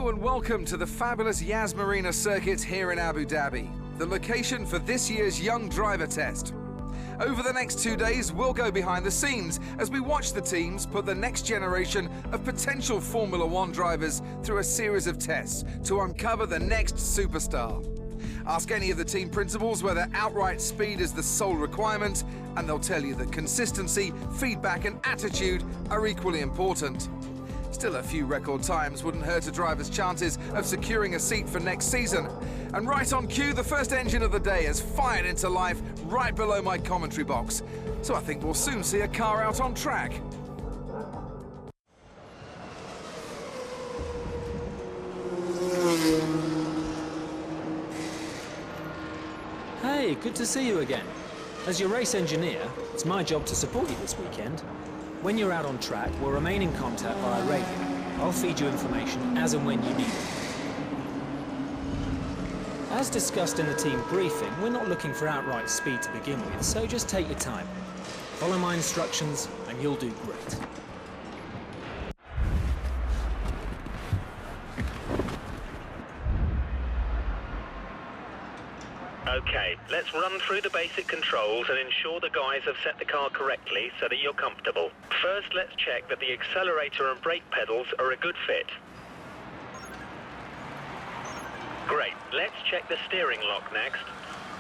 Hello and welcome to the fabulous Yas Marina circuit here in Abu Dhabi, the location for this year's Young Driver Test. Over the next 2 days, we'll go behind the scenes as we watch the teams put the next generation of potential Formula One drivers through a series of tests to uncover the next superstar. Ask any of the team principals whether outright speed is the sole requirement, and they'll tell you that consistency, feedback and attitude are equally important. Still, a few record times wouldn't hurt a driver's chances of securing a seat for next season. And right on cue, the first engine of the day has fired into life right below my commentary box. So I think we'll soon see a car out on track. Hey, good to see you again. As your race engineer, it's my job to support you this weekend. When you're out on track, we'll remain in contact via radio. I'll feed you information as and when you need it. As discussed in the team briefing, we're not looking for outright speed to begin with, so just take your time. Follow my instructions and you'll do great. Okay, let's run through the basic controls and ensure the guys have set the car correctly so that you're comfortable. First, let's check that the accelerator and brake pedals are a good fit. Great, let's check the steering lock next.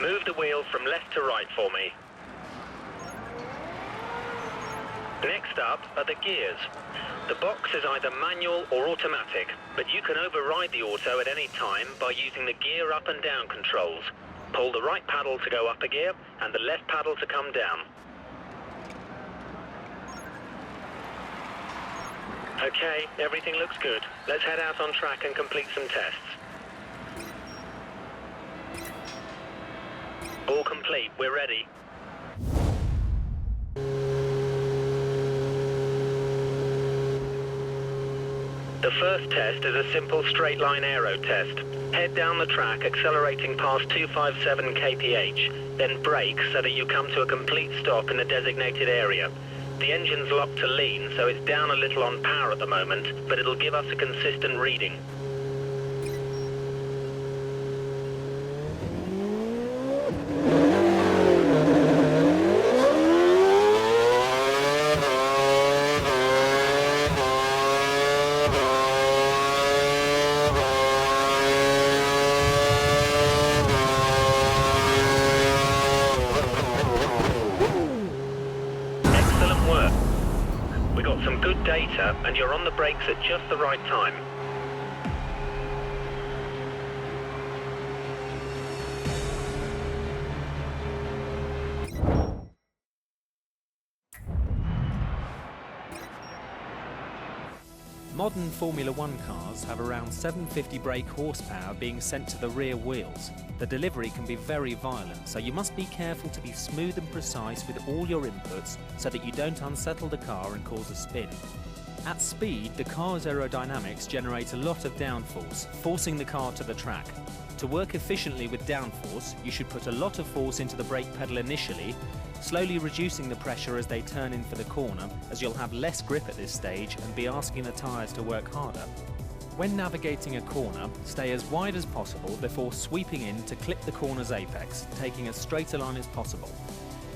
Move the wheel from left to right for me. Next up are the gears. The box is either manual or automatic, but you can override the auto at any time by using the gear up and down controls. Pull the right paddle to go up a gear and the left paddle to come down. Okay, everything looks good. Let's head out on track and complete some tests. All complete, we're ready. The first test is a simple straight line aero test. Head down the track accelerating past 257 kph, then brake so that you come to a complete stop in the designated area. The engine's locked to lean, so it's down a little on power at the moment, but it'll give us a consistent reading. We got some good data and you're on the brakes at just the right time. Modern Formula One cars have around 750 brake horsepower being sent to the rear wheels. The delivery can be very violent, so you must be careful to be smooth and precise with all your inputs so that you don't unsettle the car and cause a spin. At speed, the car's aerodynamics generate a lot of downforce, forcing the car to the track. To work efficiently with downforce, you should put a lot of force into the brake pedal initially, slowly reducing the pressure as they turn in for the corner, as you'll have less grip at this stage and be asking the tyres to work harder. When navigating a corner, stay as wide as possible before sweeping in to clip the corner's apex, taking as straight a line as possible.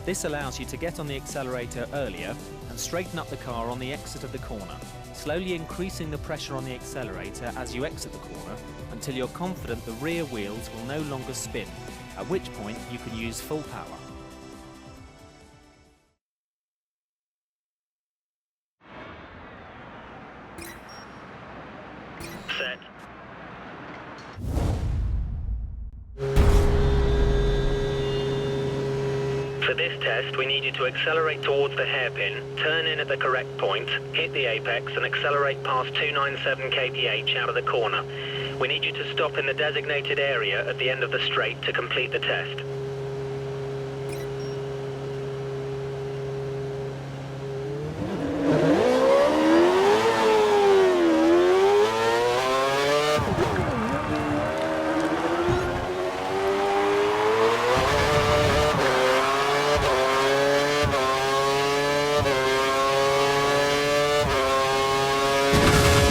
This allows you to get on the accelerator earlier and straighten up the car on the exit of the corner, slowly increasing the pressure on the accelerator as you exit the corner until you're confident the rear wheels will no longer spin, at which point you can use full power. Set. For this test, we need you to accelerate towards the hairpin, turn in at the correct point, hit the apex and accelerate past 297 kph out of the corner. We need you to stop in the designated area at the end of the straight to complete the test.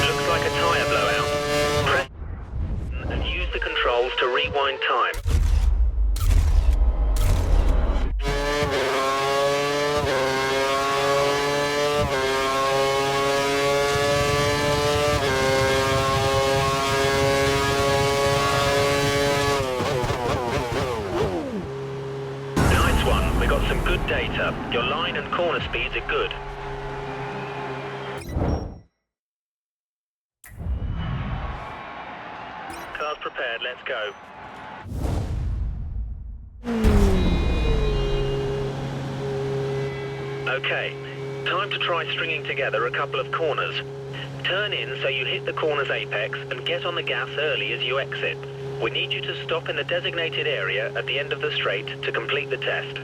Looks like a tyre blowout. Press one. We got some good data. Your line and corner speeds are good. Cars prepared, let's go. Okay, time to try stringing together a couple of corners. Turn in so you hit the corner's apex and get on the gas early as you exit. We need you to stop in the designated area at the end of the straight to complete the test.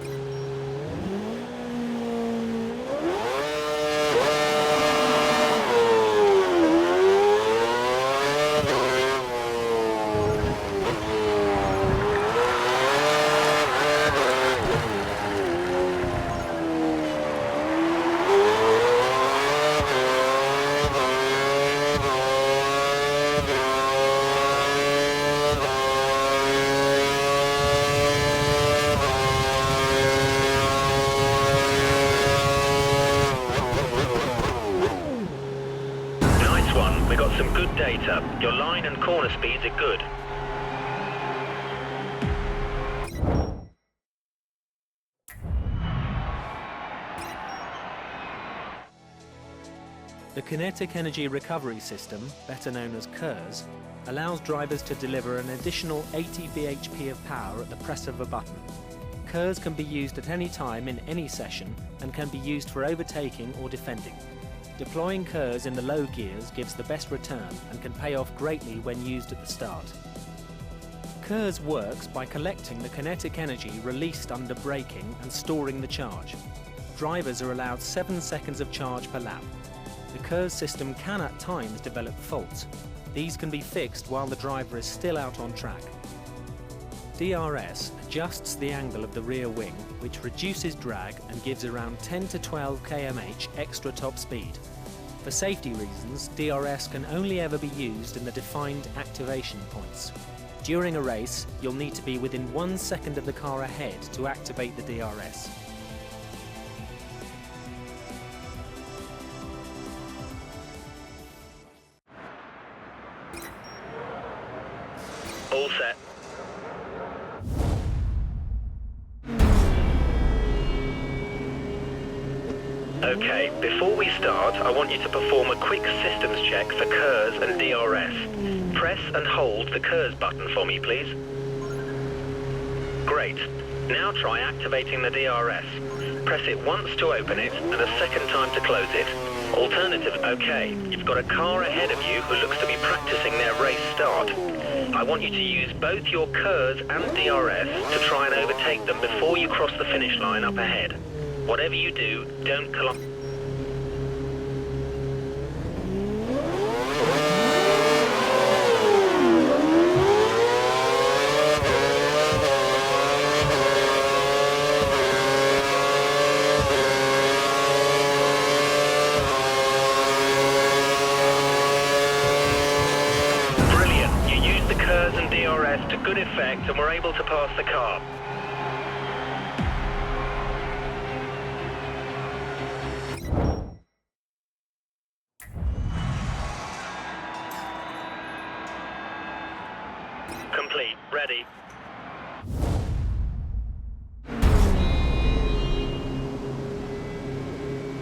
We got some good data. Your line and corner speeds are good. The Kinetic Energy Recovery System, better known as KERS, allows drivers to deliver an additional 80 bhp of power at the press of a button. KERS can be used at any time in any session and can be used for overtaking or defending. Deploying KERS in the low gears gives the best return and can pay off greatly when used at the start. KERS works by collecting the kinetic energy released under braking and storing the charge. Drivers are allowed 7 seconds of charge per lap. The KERS system can at times develop faults. These can be fixed while the driver is still out on track. DRS adjusts the angle of the rear wing, which reduces drag and gives around 10 to 12 km/h extra top speed. For safety reasons, DRS can only ever be used in the defined activation points. During a race, you'll need to be within 1 second of the car ahead to activate the DRS. All set. Okay, before we start, I want you to perform a quick systems check for KERS and DRS. Press and hold the KERS button for me, please. Great. Now try activating the DRS. Press it once to open it and a second time to close it. Alternative, okay, you've got a car ahead of you who looks to be practicing their race start. I want you to use both your KERS and DRS to try and overtake them before you cross the finish line up ahead. Whatever you do, don't collide. Brilliant. You used the KERS and DRS to good effect and were able to pass the car. Complete. Ready.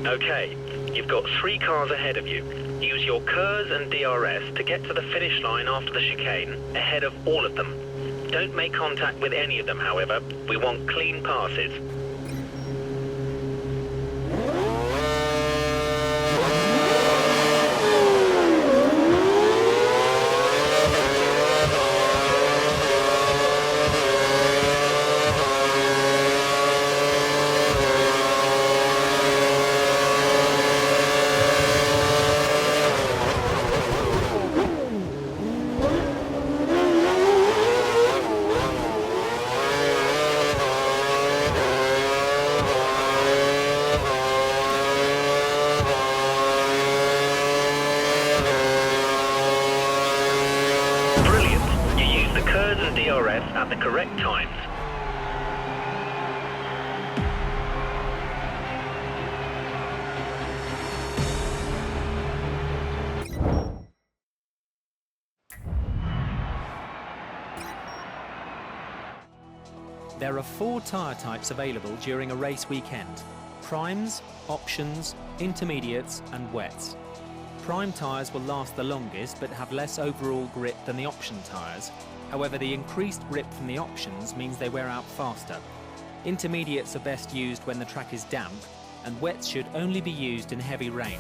Okay, you've got 3 cars ahead of you. Use your KERS and DRS to get to the finish line after the chicane, ahead of all of them. Don't make contact with any of them, however. We want clean passes. DRS at the correct times. There are 4 tyre types available during a race weekend: primes, options, intermediates and wets. Prime tyres will last the longest but have less overall grip than the option tyres. However, the increased grip from the options means they wear out faster. Intermediates are best used when the track is damp, and wets should only be used in heavy rain.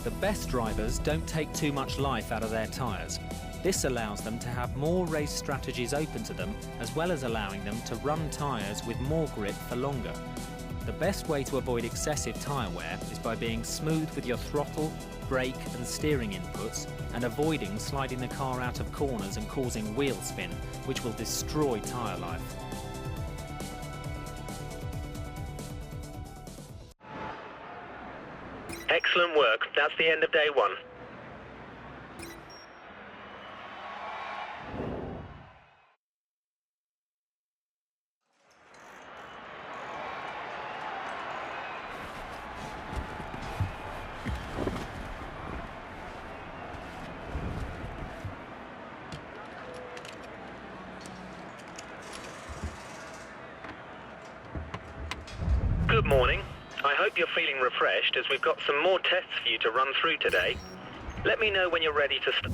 The best drivers don't take too much life out of their tyres. This allows them to have more race strategies open to them, as well as allowing them to run tyres with more grip for longer. The best way to avoid excessive tyre wear is by being smooth with your throttle, brake and steering inputs, and avoiding sliding the car out of corners and causing wheel spin, which will destroy tyre life. Excellent work. That's the end of day 1. Good morning. I hope you're feeling refreshed, as we've got some more tests for you to run through today. Let me know when you're ready to start.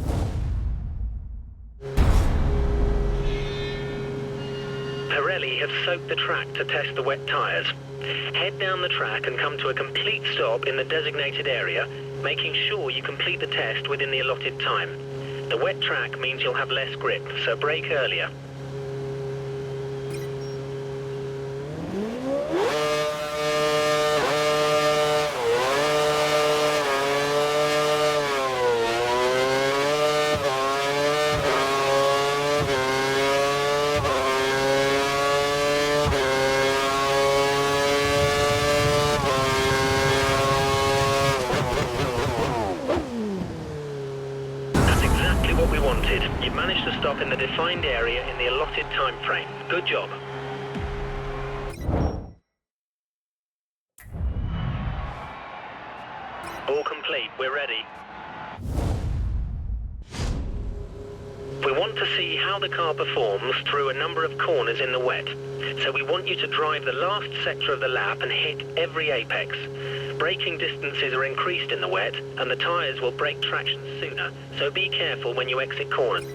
Pirelli have soaked the track to test the wet tyres. Head down the track and come to a complete stop in the designated area, making sure you complete the test within the allotted time. The wet track means you'll have less grip, so brake earlier. What we wanted. You've managed to stop in the defined area in the allotted time frame. Good job. All complete. We're ready. We want to see how the car performs through a number of corners in the wet. So we want you to drive the last sector of the lap and hit every apex. Braking distances are increased in the wet, and the tyres will break traction sooner, so be careful when you exit corners.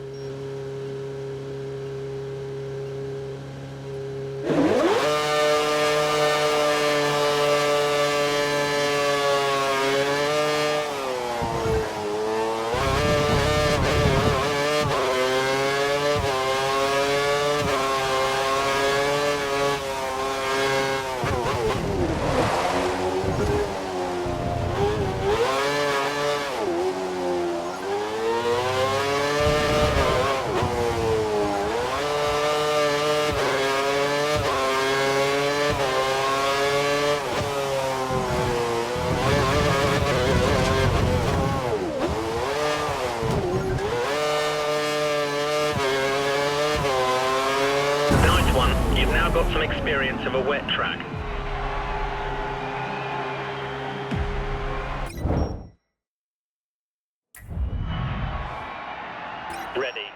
You've now got some experience of a wet track. Ready.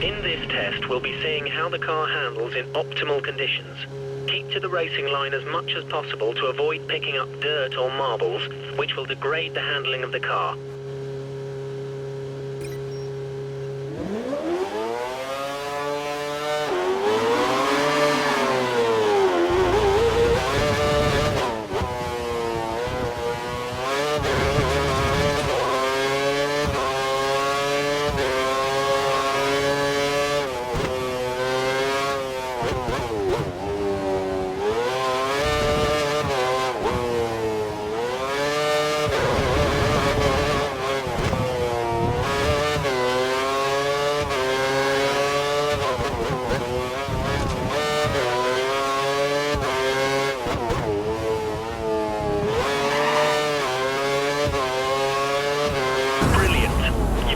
In this test, we'll be seeing how the car handles in optimal conditions. Keep to the racing line as much as possible to avoid picking up dirt or marbles, which will degrade the handling of the car.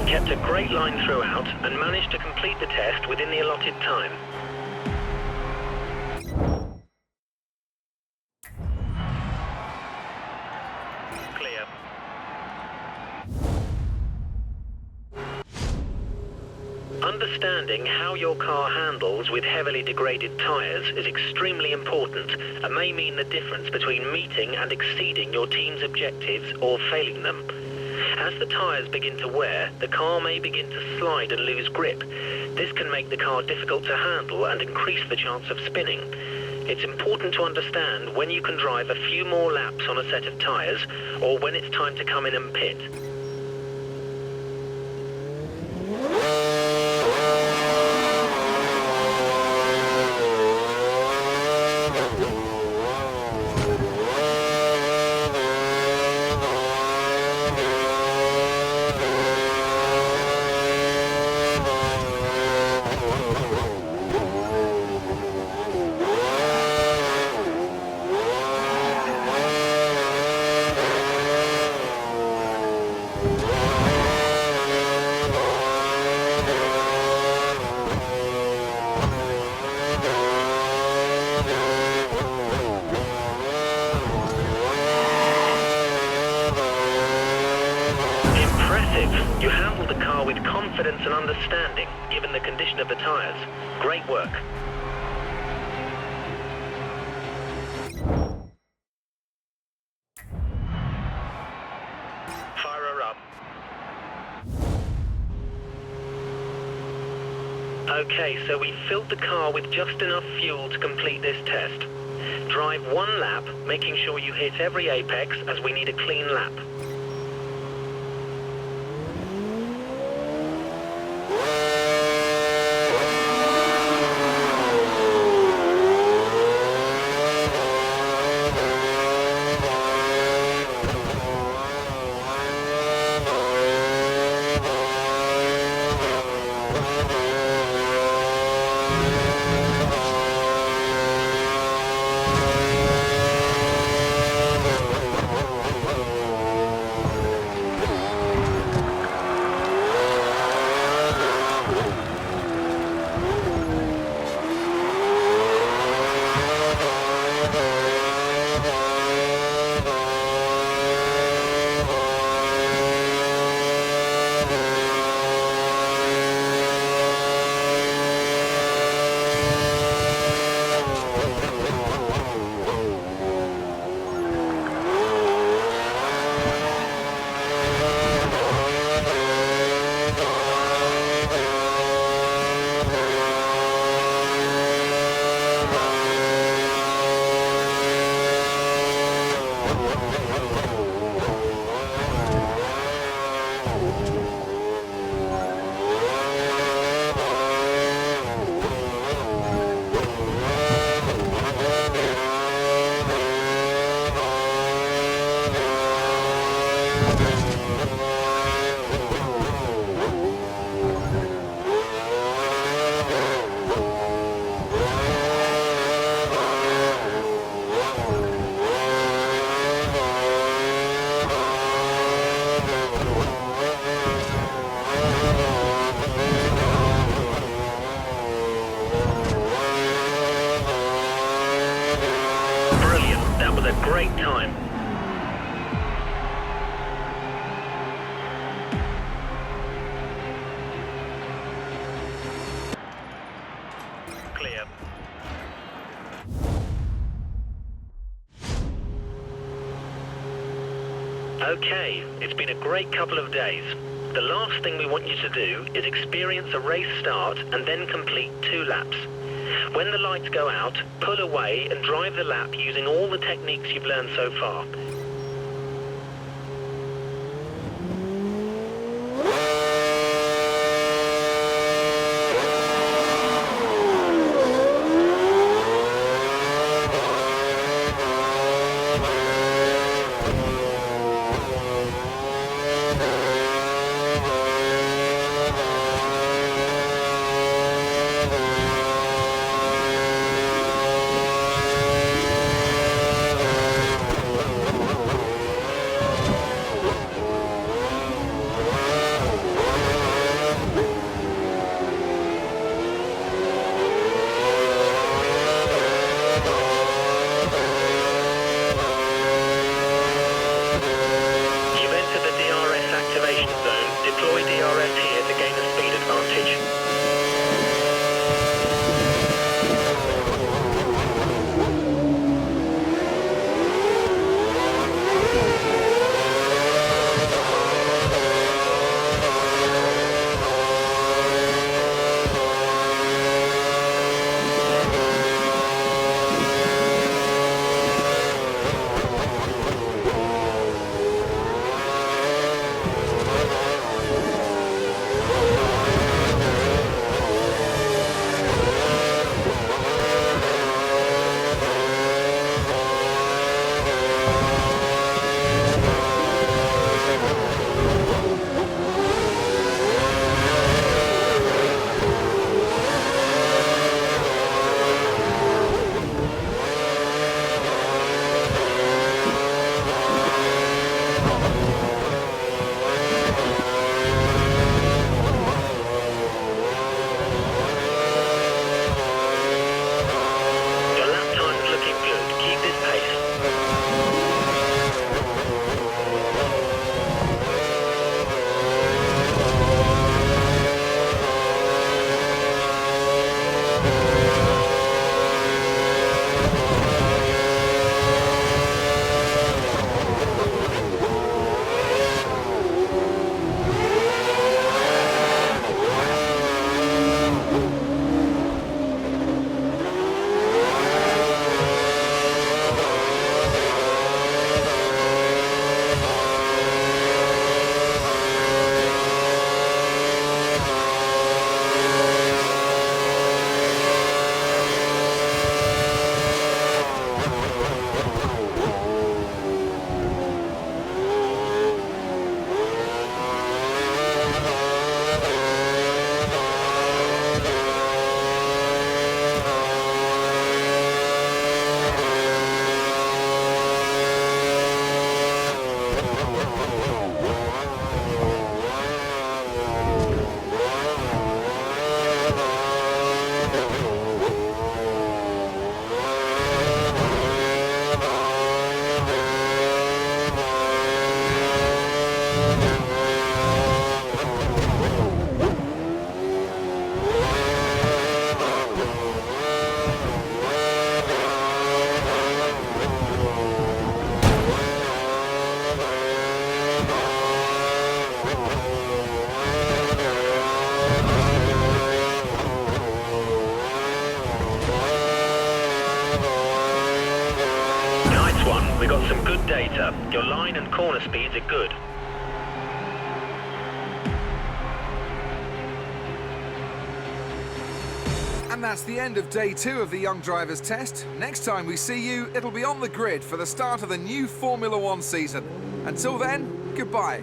Kept a great line throughout and managed to complete the test within the allotted time. Clear. Understanding how your car handles with heavily degraded tyres is extremely important and may mean the difference between meeting and exceeding your team's objectives or failing them. As the tyres begin to wear, the car may begin to slide and lose grip. This can make the car difficult to handle and increase the chance of spinning. It's important to understand when you can drive a few more laps on a set of tyres or when it's time to come in and pit. You handled the car with confidence and understanding, given the condition of the tyres. Great work. Fire her up. Okay, so we filled the car with just enough fuel to complete this test. Drive one lap, making sure you hit every apex as we need a clean lap. A great time. Clear. Okay, it's been a great couple of days. The last thing we want you to do is experience a race start and then complete 2 laps. When the lights go out, pull away and drive the lap using all the techniques you've learned so far. Some good data. Your line and corner speeds are good. And that's the end of day 2 of the Young Drivers Test. Next time we see you, it'll be on the grid for the start of the new Formula One season. Until then, goodbye.